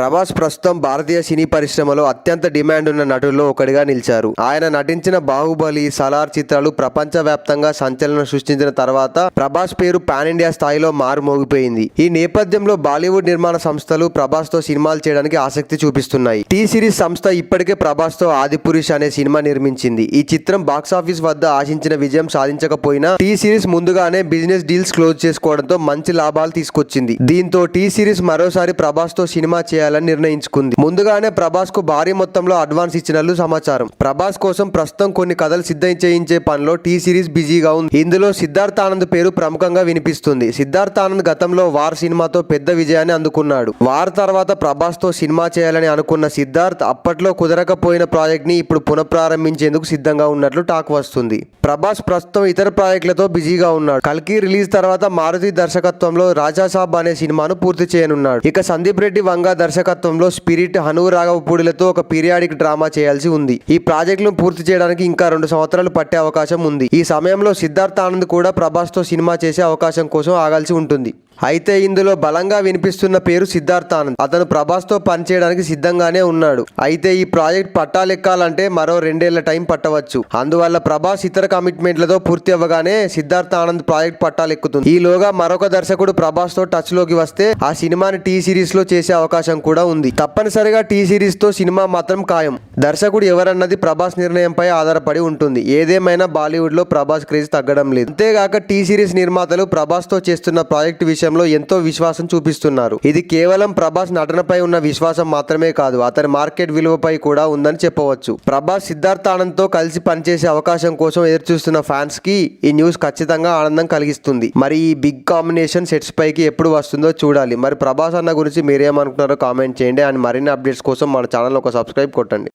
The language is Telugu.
ప్రభాస్ ప్రస్తుతం భారతీయ సినీ పరిశ్రమలో అత్యంత డిమాండ్ ఉన్న నటుల్లో ఒకడిగా నిలిచారు. ఆయన నటించిన బాహుబలి, సలార్ చిత్రాలు ప్రపంచవ్యాప్తంగా సంచలనం సృష్టించిన తర్వాత ప్రభాస్ పేరు పాన్ ఇండియా స్థాయిలో మారుమోగిపోయింది. ఈ నేపథ్యంలో బాలీవుడ్ నిర్మాణ సంస్థలు ప్రభాస్ తో సినిమాలు చేయడానికి ఆసక్తి చూపిస్తున్నాయి. టీ సిరీస్ సంస్థ ఇప్పటికే ప్రభాస్ తో ఆదిపురుష్ అనే సినిమా నిర్మించింది. ఈ చిత్రం బాక్సాఫీస్ వద్ద ఆశించిన విజయం సాధించకపోయినా టీ సిరీస్ ముందుగానే బిజినెస్ డీల్స్ క్లోజ్ చేసుకోవడంతో మంచి లాభాలు తీసుకొచ్చింది. దీంతో టీ సిరీస్ మరోసారి ప్రభాస్ తో సినిమా చేయాలని నిర్ణయించుకుంది. ముందుగానే ప్రభాస్ కు భారీ మొత్తంలో అడ్వాన్స్ ఇచ్చినట్లు సమాచారం. ప్రభాస్ కోసం ప్రస్తుతం కొన్ని కథలు సిద్ధం చేయించే పనిలో టీ సిరీస్ బిజీగా ఉంది. ఇందులో సిద్ధార్థ్ ఆనంద్ పేరు ప్రముఖంగా వినిపిస్తుంది. సిద్ధార్థ్ ఆనంద్ గతంలో వార్ సినిమాతో పెద్ద విజయాన్ని అందుకున్నాడు. వార్ తర్వాత ప్రభాస్ తో సినిమా చేయాలని అనుకున్న సిద్ధార్థ్ అప్పట్లో కుదరకపోయిన ప్రాజెక్ట్ ని ఇప్పుడు పునఃప్రారంభించేందుకు సిద్ధంగా ఉన్నట్లు టాక్ వస్తుంది. ప్రభాస్ ప్రస్తుతం ఇతర ప్రాజెక్టులతో బిజీగా ఉన్నాడు. కల్కి రిలీజ్ తర్వాత మారుతి దర్శకత్వంలో రాజా సాబ్ అనే సినిమాను పూర్తి చేయనున్నాడు. ఇక సందీప్ రెడ్డి వంగ దర్శకత్వంలో స్పిరిట్, హను రాఘవపూడిలతో ఒక పీరియాడిక్ డ్రామా చేయాల్సి ఉంది. ఈ ప్రాజెక్టును పూర్తి చేయడానికి ఇంకా 2 సంవత్సరాలు పట్టే అవకాశం ఉంది. ఈ సమయంలో సిద్ధార్థ్ ఆనంద్ కూడా ప్రభాస్ తో సినిమా చేసే అవకాశం కోసం ఆగాల్సి ఉంటుంది. అయితే ఇందులో బలంగా వినిపిస్తున్న పేరు సిద్ధార్థ్ ఆనంద్. అతను ప్రభాస్ తో పనిచేయడానికి సిద్ధంగానే ఉన్నాడు. అయితే ఈ ప్రాజెక్ట్ పట్టాలెక్కాలంటే మరో 2 ఏళ్ల టైం పట్టవచ్చు. అందువల్ల ప్రభాస్ ఇతర కమిట్మెంట్లతో పూర్తి అవ్వగానే సిద్ధార్థ్ ఆనంద్ ప్రాజెక్ట్ పట్టాలెక్కుతుంది. ఈలోగా మరొక దర్శకుడు ప్రభాస్ తో టచ్ లోకి వస్తే ఆ సినిమాని టీ సిరీస్ లో చేసే అవకాశం కూడా ఉంది. తప్పనిసరిగా టీ సిరీస్ తో సినిమా మాత్రం ఖాయం. దర్శకుడు ఎవరన్నది ప్రభాస్ నిర్ణయంపై ఆధారపడి ఉంటుంది. ఏదేమైనా బాలీవుడ్ లో ప్రభాస్ క్రేజ్ తగ్గడం లేదు. అంతేగాక టీ సిరీస్ నిర్మాతలు ప్రభాస్ తో చేస్తున్న ప్రాజెక్ట్ విషయంలో ఎంతో విశ్వాసం చూపిస్తున్నారు. ఇది కేవలం ప్రభాస్ నటనపై ఉన్న విశ్వాసం మాత్రమే కాదు, అతని మార్కెట్ విలువపై కూడా ఉందని చెప్పవచ్చు. ప్రభాస్ సిద్ధార్థ్ ఆనంద్ తో కలిసి పనిచేసే అవకాశం కోసం ఎదురుచూస్తున్న ఫ్యాన్స్ కి ఈ న్యూస్ ఖచ్చితంగా ఆనందం కలిగిస్తుంది. మరి ఈ బిగ్ కాంబినేషన్ సెట్స్ పైకి ఎప్పుడు వస్తుందో చూడాలి. మరి ప్రభాస్ అన్న గురించి మీరేమనుకుంటున్నారో కామెంట్ చేయండి. అండ్ మరిన్ని అప్డేట్స్ కోసం మన ఛానల్ ఒక సబ్స్క్రైబ్ కొట్టండి.